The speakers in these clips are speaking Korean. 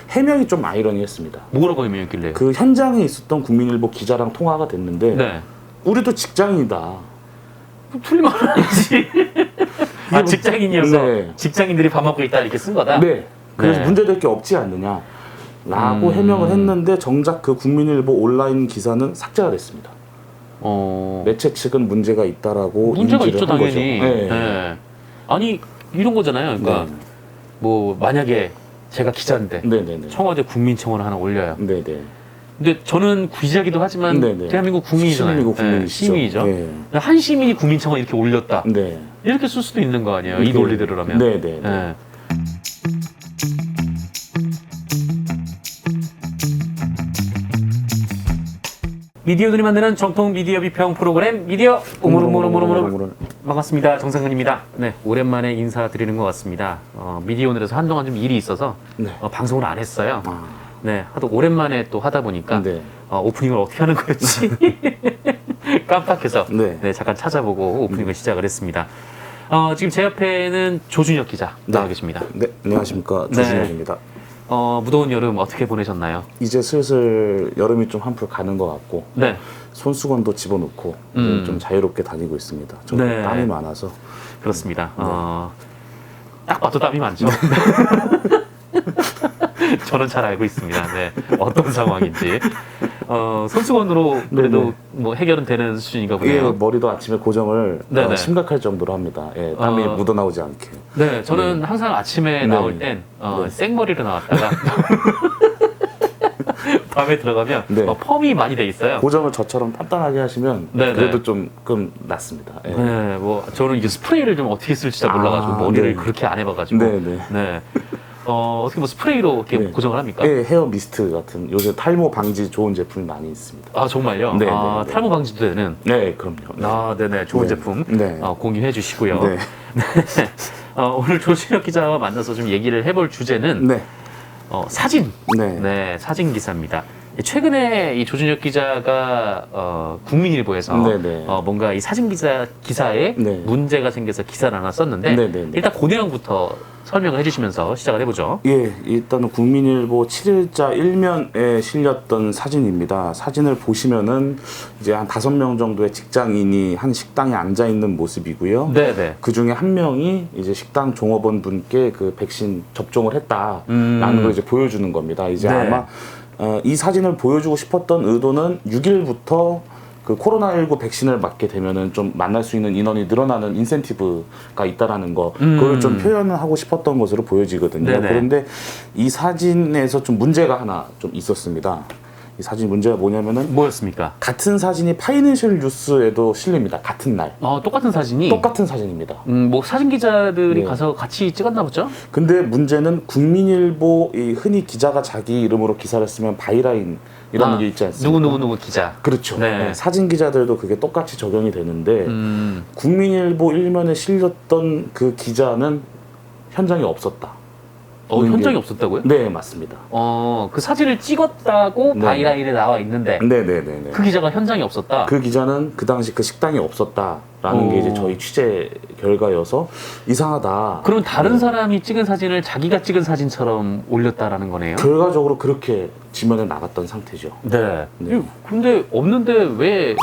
해명이 좀 아이러니했습니다. 뭐라고 해명했길래? 그 현장에 있었던 국민일보 기자랑 통화가 됐는데 네. 우리도 직장인이다. 틀리면 아니지. 아, 직장인이어서 네. 직장인들이 밥 먹고 있다 이렇게 쓴 거다? 네. 그래서 네. 문제될 문제될 게 없지 않느냐 라고 해명을 했는데 정작 그 국민일보 온라인 기사는 삭제가 됐습니다. 매체 측은 문제가 있다라고 문제가 인지를 있죠 한 거죠. 당연히. 네. 네. 아니 이런 거잖아요. 그러니까 네. 뭐 만약에 제가 기자인데 네네네. 청와대 국민청원을 하나 올려요. 네네. 근데 저는 기자기도 하지만 네네. 대한민국 국민이잖아요. 시민이고 국민이시죠. 시민이죠. 네. 한 시민이 국민청원 이렇게 올렸다. 네. 이렇게 쓸 수도 있는 거 아니에요. 이 논리대로라면. 네네. 네. 미디어들이 만드는 정통 미디어 비평 프로그램 미디어 오물오물오물오물 반갑습니다. 정상근입니다. 네, 오랜만에 인사드리는 것 같습니다. 미디어 오늘에서 한동안 좀 일이 있어서 네. 방송을 안 했어요. 아. 네, 하도 오랜만에 또 하다 보니까 네. 오프닝을 어떻게 하는 거였지 깜빡해서 네. 네, 잠깐 찾아보고 오프닝을 시작을 했습니다. 지금 제 옆에는 조준혁 기자 나와 계십니다. 네. 안녕하십니까. 조준혁입니다. 무더운 여름 어떻게 보내셨나요? 이제 슬슬 여름이 좀 한풀 가는 것 같고 네. 손수건도 집어넣고 이제 좀 자유롭게 다니고 있습니다. 좀 네. 땀이 많아서. 그렇습니다. 딱 봐도 땀이 많죠. 저는 잘 알고 있습니다. 네. 어떤 상황인지. 손수건으로 그래도 네네. 뭐 해결은 되는 수준인가 예, 보네요. 머리도 아침에 고정을 네네. 심각할 정도로 합니다. 예, 땀이 묻어나오지 않게. 네, 저는 항상 아침에 네. 나올 땐 네. 생머리로 나왔다가 밤에 들어가면 네. 펌이 많이 돼 있어요. 고정을 저처럼 단단하게 하시면 네네. 그래도 조금 낫습니다. 예. 네, 뭐 저는 이게 스프레이를 좀 어떻게 쓸지 잘 몰라가지고 머리를 네. 그렇게 안 해봐가지고. 네네. 네. 어떻게 뭐 스프레이로 이렇게 네. 고정을 합니까? 예, 헤어 미스트 같은 요새 탈모 방지 좋은 제품이 많이 있습니다. 아 정말요? 네, 아, 네, 네. 탈모 방지도 되는. 네, 그럼요. 아, 네네, 좋은 네. 제품 네. 공유해 주시고요. 네. 오늘 조준혁 기자와 만나서 좀 얘기를 해볼 주제는 네. 사진. 네. 네, 사진 기사입니다. 최근에 이 조준혁 기자가 국민일보에서 네네. 뭔가 이 사진 기사에 네. 문제가 생겨서 기사를 하나 썼는데 네네네. 일단 그 내용부터 설명을 해주시면서 시작을 해보죠. 예, 일단은 국민일보 7일자 일면에 실렸던 사진입니다. 사진을 보시면은 이제 한 5명 정도의 직장인이 한 식당에 앉아 있는 모습이고요. 네네. 그 중에 한 명이 이제 식당 종업원 분께 그 백신 접종을 했다라는 걸 이제 보여주는 겁니다. 이제 네. 아마 이 사진을 보여주고 싶었던 의도는 6일부터 그 코로나19 백신을 맞게 되면은 좀 만날 수 있는 인원이 늘어나는 인센티브가 있다라는 거, 그걸 좀 표현을 하고 싶었던 것으로 보여지거든요. 네네. 그런데 이 사진에서 좀 문제가 하나 좀 있었습니다. 이 사진 문제가 뭐냐면은 뭐였습니까? 같은 사진이 파이낸셜 뉴스에도 실립니다. 같은 날. 똑같은 사진이 똑같은 사진입니다. 뭐 사진 기자들이 네. 가서 같이 찍었나 보죠? 근데 문제는 국민일보 이 흔히 기자가 자기 이름으로 기사를 쓰면 바이라인 이런 게 있지 않습니까? 누구 기자. 그렇죠. 네. 네, 사진 기자들도 그게 똑같이 적용이 되는데 국민일보 일면에 실렸던 그 기자는 현장에 없었다. 현장이 없었다고요? 네, 맞습니다. 그 사진을 찍었다고 네. 바이라인에 나와 있는데 네네네. 그 기자가 현장에 없었다. 그 기자는 그 당시 그 식당에 없었다라는 게 이제 저희 취재 결과여서 이상하다. 그럼 다른 사람이 찍은 사진을 자기가 찍은 사진처럼 올렸다라는 거네요. 결과적으로 그렇게 지면에 나갔던 상태죠. 네. 네. 근데 없는데 왜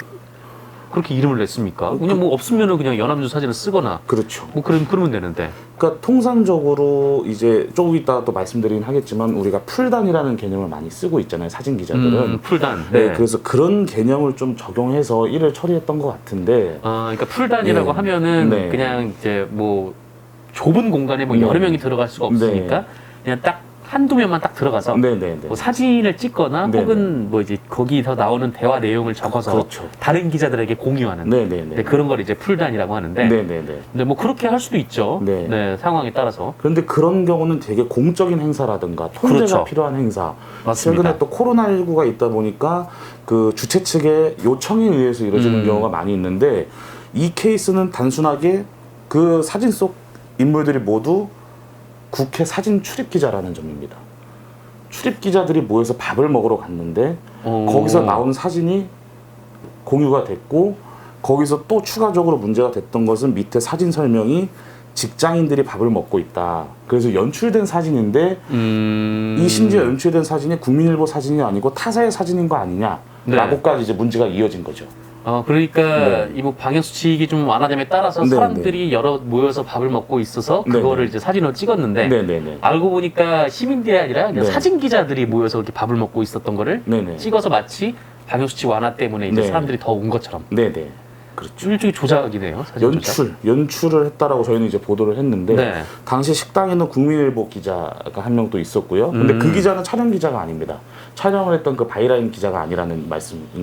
그렇게 이름을 냈습니까? 그냥 뭐 없으면은 그냥 연합뉴스 사진을 쓰거나 그렇죠. 뭐 그러면 되는데. 그러니까 통상적으로 이제 조금 이따 또 말씀드리긴 하겠지만 우리가 풀단이라는 개념을 많이 쓰고 있잖아요. 사진 기자들은. 풀단. 네. 그래서 그런 개념을 좀 적용해서 일을 처리했던 것 같은데. 그러니까 풀단이라고 네. 하면은 네. 그냥 이제 뭐 좁은 공간에 뭐 네. 여러 명이 들어갈 수가 없으니까 네. 그냥 딱 한두 명만 딱 들어가서 네네네. 뭐 사진을 찍거나 네네. 혹은 뭐 이제 거기서 나오는 대화 내용을 적어서 그렇죠. 다른 기자들에게 공유하는 네네네. 네, 그런 걸 이제 풀단이라고 하는데 네네네. 근데 뭐 그렇게 할 수도 있죠. 네. 상황에 따라서. 그런데 그런 경우는 되게 공적인 행사라든가 통제가 그렇죠. 필요한 행사. 맞습니다. 최근에 또 코로나19가 있다 보니까 그 주최 측의 요청에 의해서 이루어지는 경우가 많이 있는데 이 케이스는 단순하게 그 사진 속 인물들이 모두 국회 사진 출입 기자라는 점입니다. 출입 기자들이 모여서 밥을 먹으러 갔는데 거기서 나온 사진이 공유가 됐고 거기서 또 추가적으로 문제가 됐던 것은 밑에 사진 설명이 직장인들이 밥을 먹고 있다. 그래서 연출된 사진인데 이 심지어 연출된 사진이 국민일보 사진이 아니고 타사의 사진인 거 아니냐라고까지 이제 문제가 이어진 거죠. 그러니까 네. 이 뭐 방역 수칙이 좀 완화됨에 따라서 네, 사람들이 여러 모여서 밥을 먹고 있어서 네, 그거를 네. 이제 사진으로 찍었는데 네네네. 알고 보니까 시민들이 아니라 그냥 네. 사진 기자들이 모여서 이렇게 밥을 먹고 있었던 거를 네네. 찍어서 마치 방역 수칙 완화 때문에 이제 네. 사람들이 더 온 것처럼 네네. 그렇죠. 일종의 조작이네요. 사진 조작. 연출을 했다라고 저희는 이제 보도를 했는데 네. 당시 식당에는 국민일보 기자가 한 명 또 있었고요. 근데 그 기자는 촬영 기자가 아닙니다. 촬영을 했던 그 바이라인 기자가 아니라는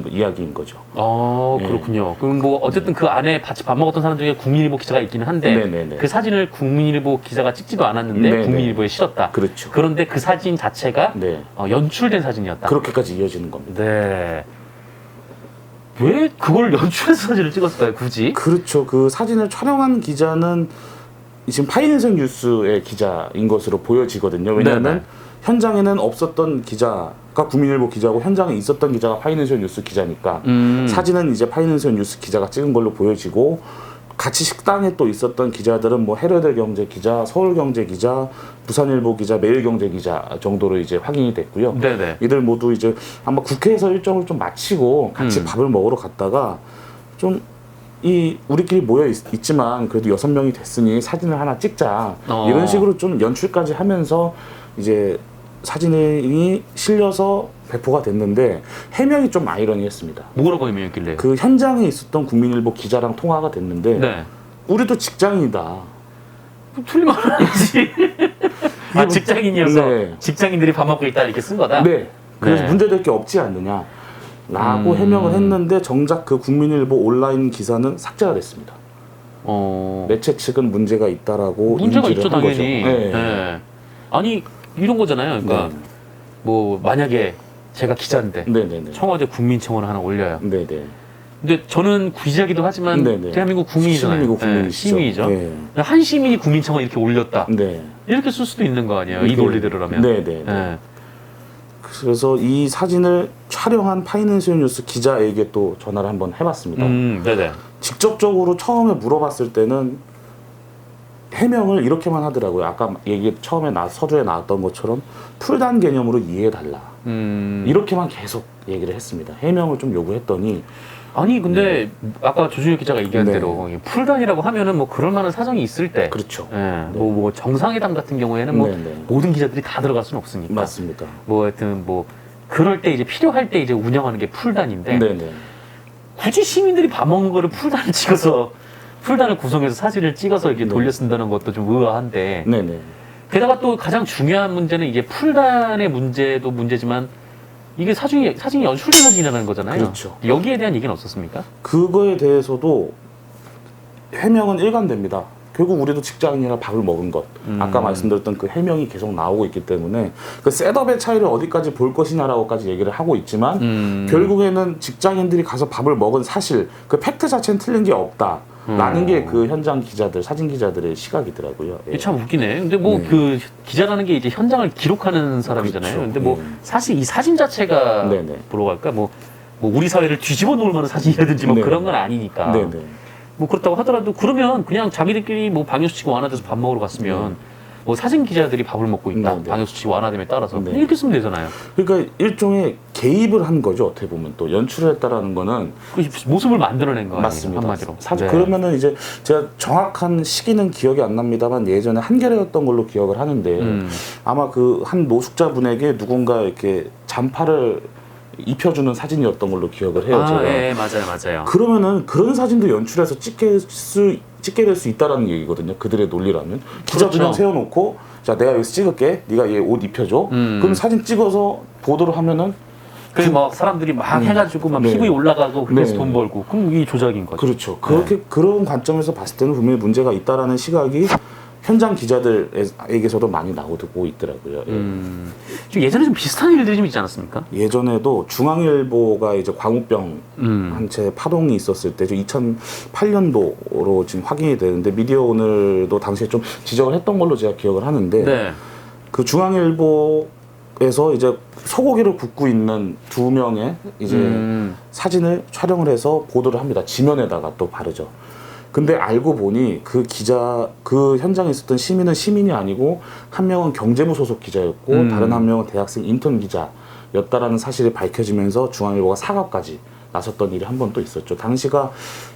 이야기인 거죠. 네. 그렇군요. 그럼 뭐 어쨌든 그 안에 같이 밥 먹었던 사람 중에 국민일보 기자가 있기는 한데 네네네. 그 사진을 국민일보 기자가 찍지도 않았는데 네네. 국민일보에 실었다. 그렇죠. 그런데 그 사진 자체가 네. 연출된 사진이었다. 그렇게까지 이어지는 겁니다. 네. 왜 그걸 연출해서 사진을 찍었을까요, 굳이? 그렇죠. 그 사진을 촬영한 기자는 지금 파이낸셜 뉴스의 기자인 것으로 보여지거든요. 왜냐하면 네네. 현장에는 없었던 기자가 국민일보 기자고 현장에 있었던 기자가 파이낸셜 뉴스 기자니까 사진은 이제 파이낸셜 뉴스 기자가 찍은 걸로 보여지고 같이 식당에 또 있었던 기자들은 뭐 헤르델경제 기자, 서울경제 기자, 부산일보 기자, 매일경제 기자 정도로 이제 확인이 됐고요. 네네. 이들 모두 이제 아마 국회에서 일정을 좀 마치고 같이 밥을 먹으러 갔다가 좀 우리끼리 모여 있지만 그래도 6명이 됐으니 사진을 하나 찍자 이런 식으로 좀 연출까지 하면서 이제 사진이 실려서 배포가 됐는데 해명이 좀 아이러니했습니다. 뭐라고 해명했길래? 그 현장에 있었던 국민일보 기자랑 통화가 됐는데 네. 우리도 직장인이다. 틀린 말은 아니지. 직장인이어서 네. 직장인들이 밥 먹고 있다 이렇게 쓴 거다? 네. 그래서 네. 문제될 게 없지 않느냐. 라고 해명을 했는데 정작 그 국민일보 온라인 기사는 삭제가 됐습니다. 매체 측은 문제가 있다라고 문제가 인지를 있죠, 한 당연히. 거죠. 네. 네. 아니 이런 거잖아요. 그러니까 네. 뭐 만약에 제가 기자인데 네네네. 청와대 국민청원을 하나 올려요. 네네. 근데 저는 기자기도 하지만 네네. 대한민국 국민이잖아요. 시민이고 국민이시죠. 시민이죠. 네. 한 시민이 국민청원 이렇게 올렸다. 네. 이렇게 쓸 수도 있는 거 아니에요. 이 논리대로라면. 네네. 네. 그래서 이 사진을 촬영한 파이낸셜 뉴스 기자에게 또 전화를 한번 해봤습니다. 네네. 직접적으로 처음에 물어봤을 때는 해명을 이렇게만 하더라고요. 아까 처음에 서두에 나왔던 것처럼 풀단 개념으로 이해해달라. 이렇게만 계속 얘기를 했습니다. 해명을 좀 요구했더니 아니 근데 아까 조준혁 기자가 얘기한 네. 대로 풀단이라고 하면은 뭐 그럴 만한 사정이 있을 때 그렇죠. 뭐 정상회담 같은 경우에는 뭐 네네. 모든 기자들이 다 들어갈 수는 없으니까 맞습니다. 뭐 하여튼 뭐 그럴 때 이제 필요할 때 이제 운영하는 게 풀단인데 네네. 굳이 시민들이 밥 먹는 거를 풀단을 찍어서 풀단을 구성해서 사진을 찍어서 이렇게 돌려 쓴다는 것도 좀 의아한데 네네. 게다가 또 가장 중요한 문제는 이게 풀단의 문제도 문제지만 이게 사진이 연출된 사진이라는 거잖아요. 그렇죠. 여기에 대한 얘기는 없었습니까? 그거에 대해서도 해명은 일관됩니다. 결국 우리도 직장인이라 밥을 먹은 것. 아까 말씀드렸던 그 해명이 계속 나오고 있기 때문에 그 셋업의 차이를 어디까지 볼 것이냐라고까지 얘기를 하고 있지만 결국에는 직장인들이 가서 밥을 먹은 사실 그 팩트 자체는 틀린 게 없다. 라는 게 그 현장 기자들, 사진 기자들의 시각이더라고요. 예. 참 웃기네. 근데 뭐 그 기자라는 게 이제 현장을 기록하는 사람이잖아요. 그렇죠. 근데 뭐 사실 이 사진 자체가 네네. 뭐라고 할까 뭐 우리 사회를 뒤집어 놓을 만한 사진이라든지 뭐 네네. 그런 건 아니니까. 네네. 뭐 그렇다고 하더라도 그러면 그냥 자기들끼리 뭐 방역수칙 완화돼서 밥 먹으러 갔으면 뭐 사진 기자들이 밥을 먹고 있다. 네네. 방역수칙 완화됨에 따라서 네. 그냥 이렇게 쓰면 되잖아요. 그러니까 일종의 개입을 한 거죠. 어떻게 보면 또 연출을 했다라는 거는 그 모습을 만들어낸 거 아니에요? 맞습니다. 한마디로. 사실 네. 그러면은 이제 제가 정확한 시기는 기억이 안 납니다만 예전에 한겨레였던 걸로 기억을 하는데 아마 그 한 노숙자분에게 누군가 이렇게 잔파를 입혀주는 사진이었던 걸로 기억을 해요. 제가. 네, 맞아요. 그러면은 그런 사진도 연출해서 찍게 될 수 있다라는 얘기거든요. 그들의 논리라면 기자분을 그렇죠. 세워놓고 자 내가 여기서 찍을게. 네가 얘 옷 입혀줘. 그럼 사진 찍어서 보도를 하면은 그 막 사람들이 막 해가지고 막 네. 피부에 올라가고 그래서 네. 돈 벌고 그럼 이게 조작인 거죠. 그렇죠. 그렇게 그런 관점에서 봤을 때는 분명히 문제가 있다라는 시각이 현장 기자들에게서도 많이 나오고 있더라고요. 예. 좀 예전에 좀 비슷한 일들이 좀 있지 않았습니까? 예전에도 중앙일보가 이제 광우병 한 채 파동이 있었을 때 2008년도로 지금 확인이 되는데 미디어 오늘도 당시에 좀 지적을 했던 걸로 제가 기억을 하는데 네. 그 중앙일보에서 이제 소고기를 굽고 있는 2명의 이제 사진을 촬영을 해서 보도를 합니다. 지면에다가 또 바르죠. 근데 알고 보니 그 기자, 그 현장에 있었던 시민은 시민이 아니고 한 명은 경제부 소속 기자였고 다른 한 명은 대학생 인턴 기자였다라는 사실이 밝혀지면서 중앙일보가 사과까지 나섰던 일이 한 번 또 있었죠. 당시가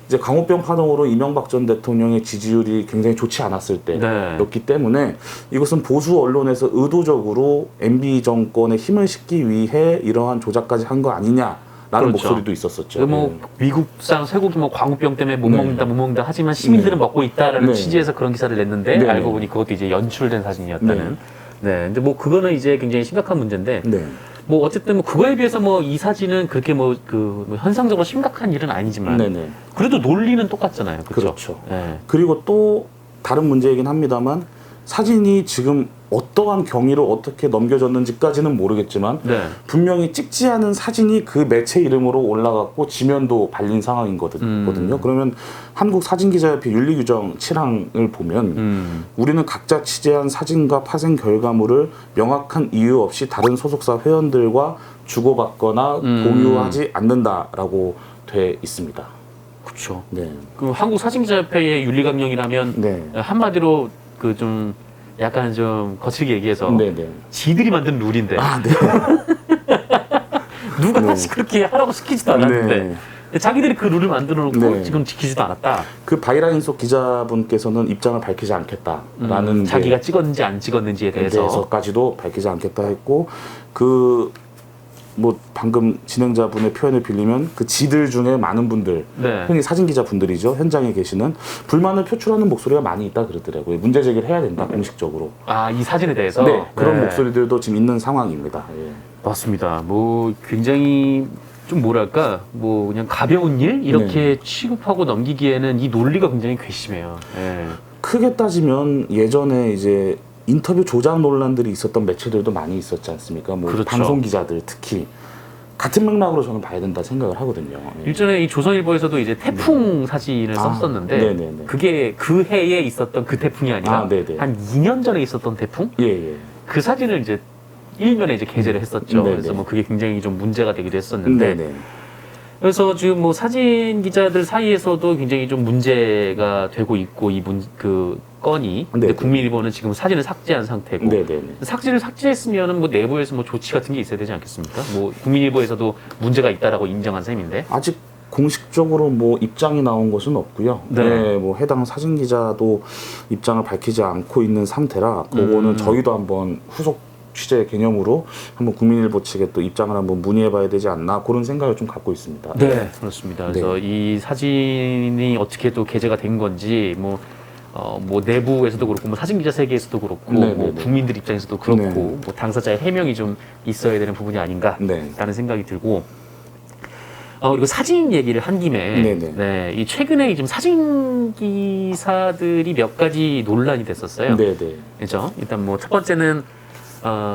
이제 광우병 파동으로 이명박 전 대통령의 지지율이 굉장히 좋지 않았을 때였기 때문에 이것은 보수 언론에서 의도적으로 MB 정권에 힘을 싣기 위해 이러한 조작까지 한 거 아니냐라는 목소리도 있었었죠. 뭐 미국산 쇠고기 뭐 광우병 때문에 못 먹는다 하지만 시민들은 먹고 있다라는 취지에서 그런 기사를 냈는데 알고 보니 그것도 이제 연출된 사진이었다는. 근데 뭐 그거는 이제 굉장히 심각한 문제인데. 뭐 어쨌든 뭐 그거에 비해서 뭐 이 사진은 그렇게 뭐 현상적으로 심각한 일은 아니지만 그래도 논리는 똑같잖아요. 그렇죠. 그리고 또 다른 문제이긴 합니다만 사진이 지금 어떠한 경위로 어떻게 넘겨졌는지까지는 모르겠지만 분명히 찍지 않은 사진이 그 매체 이름으로 올라갔고 지면도 발린 상황이거든요. 그러면 한국사진기자협회 윤리규정 7항을 보면 우리는 각자 취재한 사진과 파생 결과물을 명확한 이유 없이 다른 소속사 회원들과 주고받거나 공유하지 않는다라고 돼 있습니다. 그렇죠. 그 한국사진기자협회의 윤리강령이라면 한마디로 그 좀 약간 좀 거칠게 얘기해서 지들이 만든 룰인데 누가 다시 그렇게 하라고 시키지도 않았는데 자기들이 그 룰을 만들어 놓고 지금 지키지도 않았다. 그 바이라인 속 기자분께서는 입장을 밝히지 않겠다라는 자기가 찍었는지 안 찍었는지에 대해서까지도 밝히지 않겠다 했고 그 뭐 방금 진행자분의 표현을 빌리면 그 지들 중에 많은 분들 흔히 사진기자 분들이죠. 현장에 계시는 불만을 표출하는 목소리가 많이 있다 그러더라고요. 문제 제기를 해야 된다 공식적으로. 이 사진에 대해서? 그런 목소리들도 지금 있는 상황입니다. 맞습니다. 뭐 굉장히 좀 뭐랄까 뭐 그냥 가벼운 일 이렇게 취급하고 넘기기에는 이 논리가 굉장히 괘씸해요. 크게 따지면 예전에 이제 인터뷰 조작 논란들이 있었던 매체들도 많이 있었지 않습니까? 뭐 방송 기자들 특히 같은 맥락으로 저는 봐야 된다 생각을 하거든요. 일전에 이 조선일보에서도 이제 태풍 사진을 썼었는데 그게 그 해에 있었던 그 태풍이 아니라 한 2년 전에 있었던 태풍? 그 사진을 이제 일면에 이제 게재를 했었죠. 그래서 뭐 그게 굉장히 좀 문제가 되기도 했었는데 그래서 지금 뭐 사진 기자들 사이에서도 굉장히 좀 문제가 되고 있고 그 건이 근데 국민일보는 지금 사진을 삭제한 상태고 사진을 삭제했으면은 뭐 내부에서 뭐 조치 같은 게 있어야 되지 않겠습니까? 뭐 국민일보에서도 문제가 있다라고 인정한 셈인데 아직 공식적으로 뭐 입장이 나온 것은 없고요. 뭐 해당 사진 기자도 입장을 밝히지 않고 있는 상태라 그거는 저희도 한번 후속 취재 개념으로 한번 국민일보 측에 또 입장을 한번 문의해봐야 되지 않나 그런 생각을 좀 갖고 있습니다. 그렇습니다. 그래서 이 사진이 어떻게 또 게재가 된 건지 뭐 내부에서도 그렇고 뭐 사진 기자 세계에서도 그렇고 뭐 국민들 입장에서도 그렇고 뭐 당사자의 해명이 좀 있어야 되는 부분이 아닌가라는 생각이 들고. 그리고 사진 얘기를 한 김에 이 최근에 좀 사진 기사들이 몇 가지 논란이 됐었어요. 그렇죠. 일단 뭐 첫 번째는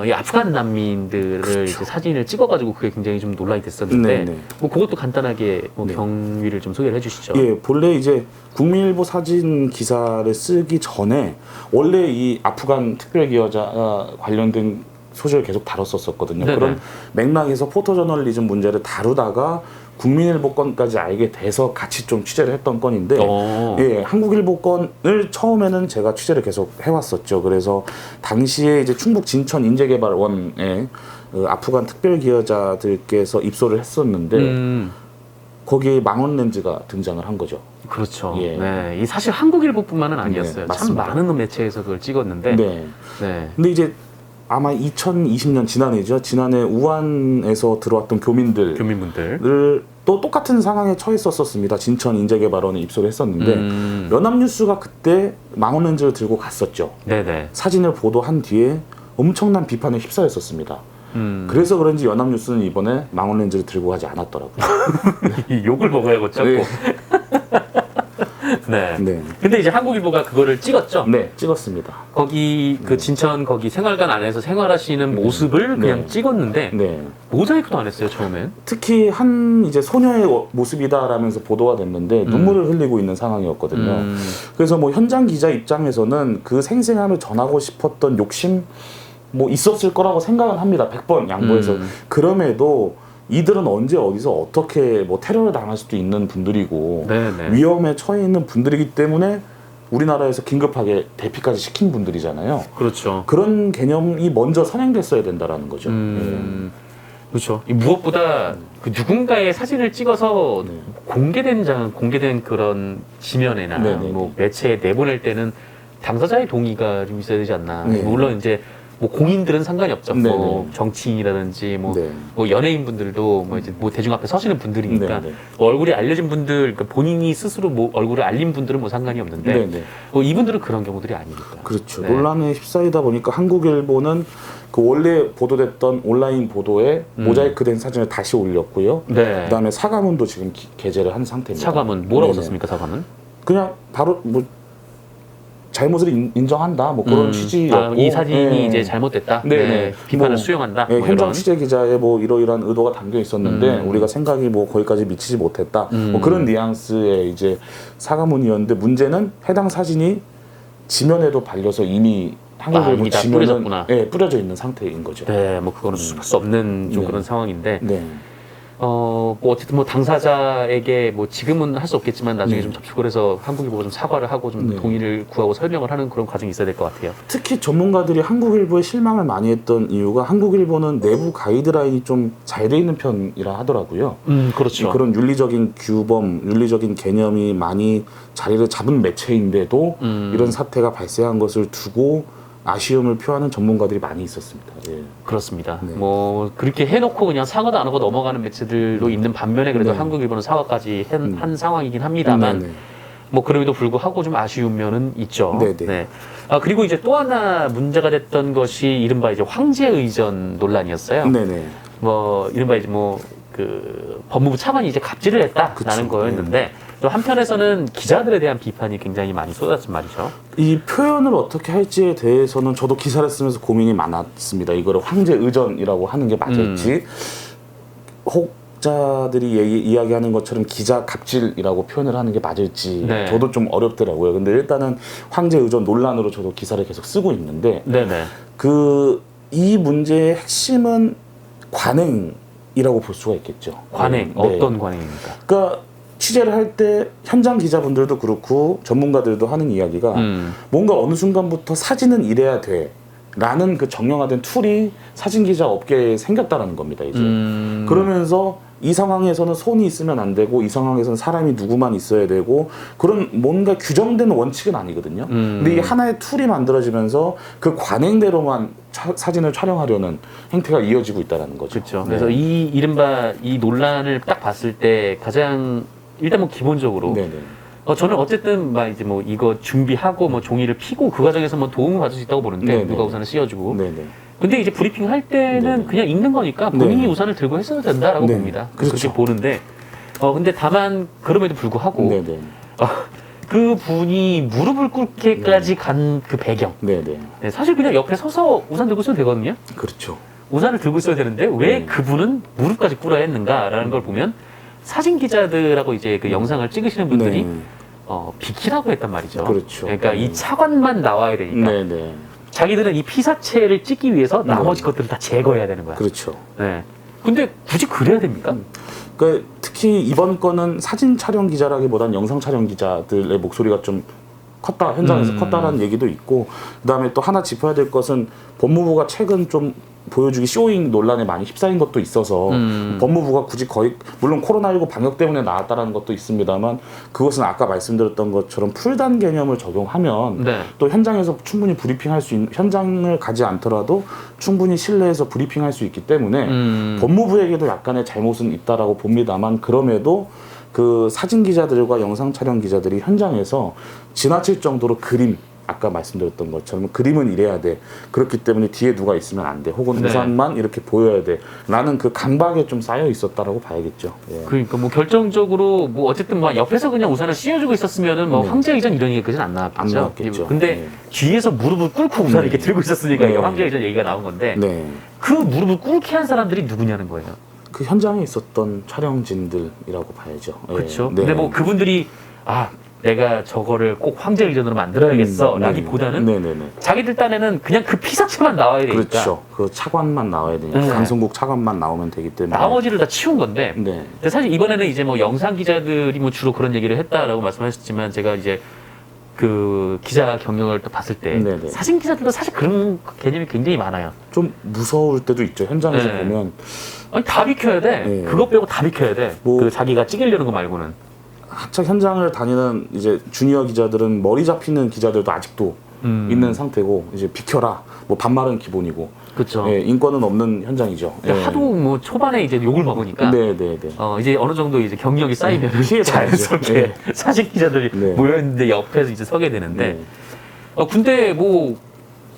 이 아프간 난민들을 이제 사진을 찍어가지고 그게 굉장히 좀 논란이 됐었는데 뭐 그것도 간단하게 뭐 경위를 좀 소개를 해주시죠. 본래 이제 국민일보 사진 기사를 쓰기 전에 원래 이 아프간 특별기여자 관련된 소식을 계속 다뤘었거든요. 그런 맥락에서 포토저널리즘 문제를 다루다가 국민일보 건까지 알게 돼서 같이 좀 취재를 했던 건인데 한국일보 건을 처음에는 제가 취재를 계속 해왔었죠. 그래서 당시에 이제 충북 진천 인재개발원에 아프간 특별기여자들께서 입소를 했었는데 거기에 망원 렌즈가 등장을 한 거죠. 그렇죠. 이 사실 한국일보뿐만은 아니었어요. 참 많은 매체에서 그걸 찍었는데 근데 이제 아마 2020년 지난해죠. 지난해 우한에서 들어왔던 교민들을 또 똑같은 상황에 처했었습니다. 진천 인재개발원에 입소를 했었는데 연합뉴스가 그때 망원 렌즈를 들고 갔었죠. 사진을 보도한 뒤에 엄청난 비판에 휩싸였었습니다. 그래서 그런지 연합뉴스는 이번에 망원 렌즈를 들고 가지 않았더라고요. 욕을 먹어야겠죠. 근데 이제 한국일보가 그거를 찍었죠. 찍었습니다. 거기 그 진천 거기 생활관 안에서 생활하시는 모습을 그냥 찍었는데 모자이크도 안 했어요 처음엔. 특히 한 이제 소녀의 모습이다라면서 보도가 됐는데 눈물을 흘리고 있는 상황이었거든요. 그래서 뭐 현장 기자 입장에서는 그 생생함을 전하고 싶었던 욕심 뭐 있었을 거라고 생각은 합니다. 100번 양보해서. 그럼에도 이들은 언제 어디서 어떻게 뭐 테러를 당할 수도 있는 분들이고 네네. 위험에 처해 있는 분들이기 때문에 우리나라에서 긴급하게 대피까지 시킨 분들이잖아요. 그렇죠. 그런 개념이 먼저 선행됐어야 된다라는 거죠. 그렇죠. 무엇보다 그 누군가의 사진을 찍어서 네. 공개된 그런 지면이나 네네네. 뭐 매체에 내보낼 때는 당사자의 동의가 좀 있어야 되지 않나. 네. 물론 이제 뭐 공인들은 상관이 없죠. 네네. 뭐 정치인이라든지 뭐, 네. 뭐 연예인분들도 뭐 이제 뭐 대중 앞에 서시는 분들이니까 네네. 뭐 얼굴이 알려진 분들, 그러니까 본인이 스스로 뭐 얼굴을 알린 분들은 뭐 상관이 없는데 네네. 뭐 이분들은 그런 경우들이 아니니까. 그렇죠. 네. 논란에 휩싸이다 보니까 한국일보는 그 원래 보도됐던 온라인 보도에 모자이크된 사진을 다시 올렸고요. 네. 그다음에 사과문도 지금 게재를 한 상태입니다. 사과문 뭐라고 네네. 썼습니까? 사과문? 그냥 바로 뭐 잘못을 인정한다 뭐 그런 취지였고 이 사진이 네. 이제 잘못됐다. 네네. 네. 비판을 뭐, 수용한다. 네, 뭐 현장 이런. 취재 기자의 뭐 이러이러한 의도가 담겨 있었는데 우리가 생각이 뭐 거기까지 미치지 못했다. 뭐 그런 뉘앙스의 이제 사과문이었는데 문제는 해당 사진이 지면에도 발려서 이미 한국일보 이미 다 지면은 뿌려졌구나. 뿌려져 있는 상태인 거죠. 네, 뭐 그거는 할 수 없는 좀 네. 그런 상황인데. 네. 뭐 어쨌든 뭐 당사자에게 뭐 지금은 할 수 없겠지만 나중에 네. 좀 접촉을 해서 한국일보가 좀 사과를 하고 좀 네. 동의를 구하고 설명을 하는 그런 과정이 있어야 될 것 같아요. 특히 전문가들이 한국일보에 실망을 많이 했던 이유가 한국일보는 내부 가이드라인이 좀 잘 돼 있는 편이라 하더라고요. 그렇죠. 그런 윤리적인 규범, 윤리적인 개념이 많이 자리를 잡은 매체인데도 이런 사태가 발생한 것을 두고 아쉬움을 표하는 전문가들이 많이 있었습니다. 예. 그렇습니다. 네. 뭐 그렇게 해놓고 그냥 사과도 안 하고 넘어가는 매체들도 있는 반면에 그래도 네. 한국일보는 사과까지 한 상황이긴 합니다만 네네. 뭐 그럼에도 불구하고 좀 아쉬운 면은 있죠. 네네. 네. 그리고 이제 또 하나 문제가 됐던 것이 이른바 이제 황제 의전 논란이었어요. 네네. 뭐 이른바 이제 뭐 그 법무부 차관이 이제 갑질을 했다라는 그쵸. 거였는데 또 한편에서는 기자들에 대한 비판이 굉장히 많이 쏟아진 말이죠. 이 표현을 어떻게 할지에 대해서는 저도 기사를 쓰면서 고민이 많았습니다. 이거를 황제 의전이라고 하는 게 맞을지 혹자들이 이야기하는 것처럼 기자 갑질이라고 표현을 하는 게 맞을지 네. 저도 좀 어렵더라고요. 근데 일단은 황제 의전 논란으로 저도 기사를 계속 쓰고 있는데 네네. 이 문제의 핵심은 관행이라고 볼 수가 있겠죠. 관행 네. 어떤 관행입니까? 그러니까 취재를 할 때 현장 기자분들도 그렇고 전문가들도 하는 이야기가 뭔가 어느 순간부터 사진은 이래야 돼 라는 그 정형화된 툴이 사진 기자 업계에 생겼다라는 겁니다. 이제 그러면서 이 상황에서는 손이 있으면 안 되고 이 상황에서는 사람이 누구만 있어야 되고 그런 뭔가 규정된 원칙은 아니거든요. 근데 이 하나의 툴이 만들어지면서 그 관행대로만 사진을 촬영하려는 행태가 이어지고 있다는 거죠. 그렇죠. 네. 그래서 이 이른바 이 논란을 딱 봤을 때 가장 일단 뭐 기본적으로 네네. 저는 어쨌든 막 이제 뭐 이거 준비하고 뭐 종이를 피고 그 과정에서 뭐 도움을 받을 수 있다고 보는데 네네. 누가 우산을 씌워주고 네네. 근데 이제 브리핑 할 때는 네네. 그냥 읽는 거니까 본인이 네네. 우산을 들고 했어야 된다라고 네. 봅니다. 그렇죠. 그렇게 보는데 근데 다만 그럼에도 불구하고 네네. 그 분이 무릎을 꿇게까지 간 그 배경 네네. 네, 사실 그냥 옆에 서서 우산 들고 있어도 되거든요. 그렇죠. 우산을 들고 있어야 되는데 왜 그분은 무릎까지 꿇어야 했는가라는 걸 보면 사진 기자들하고 이제 그 영상을 찍으시는 분들이 네. 비키라고 했단 말이죠. 그렇죠. 그러니까 이 차관만 나와야 되니까 네네. 자기들은 이 피사체를 찍기 위해서 나머지 것들을 다 제거해야 되는 거야. 그렇죠. 네. 근데 굳이 그래야 됩니까? 그러니까 특히 이번 건은 사진 촬영 기자라기보단 영상 촬영 기자들의 목소리가 좀 컸다, 현장에서 컸다라는 얘기도 있고, 그다음에 또 하나 짚어야 될 것은 법무부가 최근 좀 보여주기 쇼잉 논란에 많이 휩싸인 것도 있어서 법무부가 굳이 거의 물론 코로나19 방역 때문에 나왔다라는 것도 있습니다만 그것은 아까 말씀드렸던 것처럼 풀단 개념을 적용하면 네. 또 현장에서 충분히 브리핑할 수 있는 현장을 가지 않더라도 충분히 실내에서 브리핑할 수 있기 때문에 법무부에게도 약간의 잘못은 있다라고 봅니다만 그럼에도 그 사진 기자들과 영상 촬영 기자들이 현장에서 지나칠 정도로 아까 말씀드렸던 것처럼 그림은 이래야 돼. 그렇기 때문에 뒤에 누가 있으면 안 돼. 혹은 네. 우산만 이렇게 보여야 돼. 라는 그 강박에 좀 쌓여 있었다라고 봐야겠죠. 예. 그러니까 뭐 결정적으로 뭐 어쨌든 막 옆에서 그냥 우산을 씌워주고 있었으면은 뭐 네. 황제의전 이런 얘기까지는 안 나왔겠죠. 안 나왔겠죠. 근데 네. 뒤에서 무릎을 꿇고 우산을 이렇게 들고 있었으니까 네. 이게 황제의전 얘기가 나온 건데 네. 그 무릎을 꿇게 한 사람들이 누구냐는 거예요. 그 현장에 있었던 촬영진들이라고 봐야죠. 예. 그렇죠. 네. 근데 뭐 그분들이 내가 저거를 꼭 황제 의전으로 만들어야겠어 라기보다는 네네네. 자기들 딴에는 그냥 그 피사체만 나와야 되니까 그렇죠. 그 차관만 나와야 되니까 네. 강성국 차관만 나오면 되기 때문에 나머지를 다 치운 건데 네. 근데 사실 이번에는 이제 뭐 영상 기자들이 뭐 주로 그런 얘기를 했다라고 말씀하셨지만 제가 이제 그 기자 경력을 또 봤을 때 네네. 사진 기자들도 사실 그런 개념이 굉장히 많아요. 좀 무서울 때도 있죠. 현장에서 네. 보면 아니 다 비켜야 돼. 네. 그거 빼고 다 비켜야 돼. 뭐- 그 자기가 찍으려는 거 말고는. 한창 현장을 다니는 이제 주니어 기자들은 머리 잡히는 기자들도 아직도 있는 상태고 이제 비켜라. 뭐 반말은 기본이고. 그렇죠. 예, 인권은 없는 현장이죠. 그러니까 예. 하도 뭐 초반에 이제 욕을 먹으니까 네네네. 이제 어느 정도 이제 경력이 쌓이면 피해 자연스럽게 네. 사진 기자들이 네. 모여있는데 옆에서 이제 서게 되는데 근데 뭐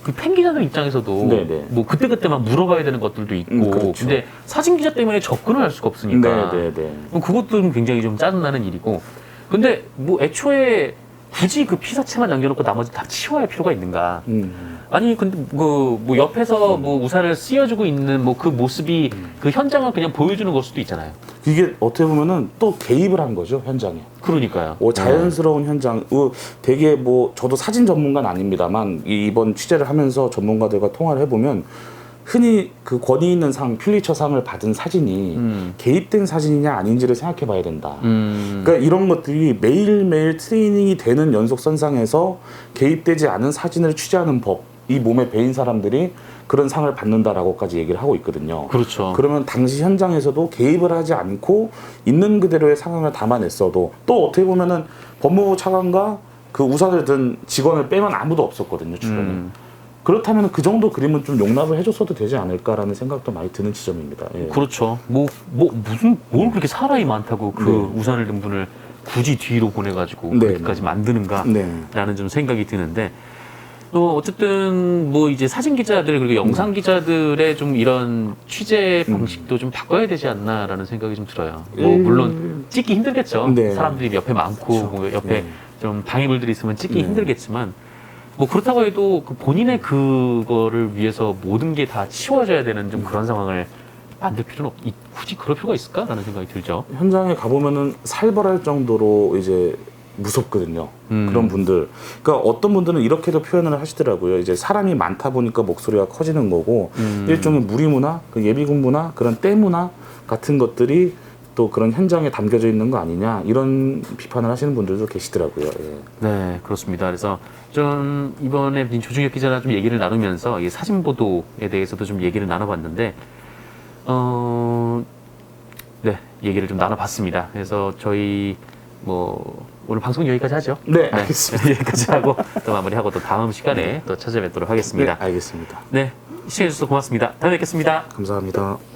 그 팬 기자들 입장에서도 네네. 뭐 그때그때 막 물어봐야 되는 것들도 있고 그렇죠. 근데 사진 기자 때문에 접근을 할 수가 없으니까 네네네. 그것도 굉장히 좀 짜증나는 일이고 근데 뭐 애초에 굳이 그 피사체만 남겨놓고 나머지 다 치워야 할 필요가 있는가 아니 근데 뭐 옆에서 뭐 우산을 씌워주고 있는 뭐 그 모습이 그 현장을 그냥 보여주는 걸 수도 있잖아요. 이게 어떻게 보면은 또 개입을 한 거죠 현장에. 그러니까요. 자연스러운 현장. 되게 뭐 저도 사진 전문가는 아닙니다만 이번 취재를 하면서 전문가들과 통화를 해보면 흔히 그 권위 있는 상 퓰리처상을 받은 사진이 개입된 사진이냐 아닌지를 생각해봐야 된다. 그러니까 이런 것들이 매일매일 트레이닝이 되는 연속선상에서 개입되지 않은 사진을 취재하는 법. 이 몸에 배인 사람들이 그런 상을 받는다라고까지 얘기를 하고 있거든요. 그렇죠. 그러면 당시 현장에서도 개입을 하지 않고 있는 그대로의 상황을 담아냈어도 또 어떻게 보면은 법무부 차관과 그 우산을 든 직원을 빼면 아무도 없었거든요, 주변에. 그렇다면 그 정도 그림은 좀 용납을 해줬어도 되지 않을까라는 생각도 많이 드는 지점입니다. 예. 그렇죠. 뭘 그렇게 사람이 많다고 그 네. 우산을 든 분을 굳이 뒤로 보내가지고 네, 그렇게까지 만드는가라는 네. 좀 생각이 드는데 어쨌든 뭐 이제 사진 기자들 그리고 영상 기자들의 좀 이런 취재 방식도 좀 바꿔야 되지 않나라는 생각이 좀 들어요. 뭐 물론 찍기 힘들겠죠. 네. 사람들이 옆에 많고 그렇죠. 뭐 옆에 네. 좀 방해물들이 있으면 찍기 네. 힘들겠지만 뭐 그렇다고 해도 그 본인의 그거를 위해서 모든 게 다 치워져야 되는 좀 그런 상황을 만들 필요는 굳이 그럴 필요가 있을까라는 생각이 들죠. 현장에 가보면은 살벌할 정도로 이제 무섭거든요. 그런 분들. 그러니까 어떤 분들은 이렇게도 표현을 하시더라고요. 이제 사람이 많다 보니까 목소리가 커지는 거고 일종의 무리문화, 그 예비군문화, 그런 때문화 같은 것들이 또 그런 현장에 담겨져 있는 거 아니냐 이런 비판을 하시는 분들도 계시더라고요. 예. 네, 그렇습니다. 그래서 좀 이번에 조중혁 기자랑 좀 얘기를 나누면서 이 사진 보도에 대해서도 좀 얘기를 나눠봤는데, 네, 얘기를 좀 나눠봤습니다. 그래서 저희 뭐 오늘 방송 여기까지 하죠. 네, 알겠습니다. 여기까지 하고 또 마무리하고 또 다음 시간에 또 찾아뵙도록 하겠습니다. 네, 알겠습니다. 네, 시청해주셔서 고맙습니다. 다음에 뵙겠습니다. 감사합니다.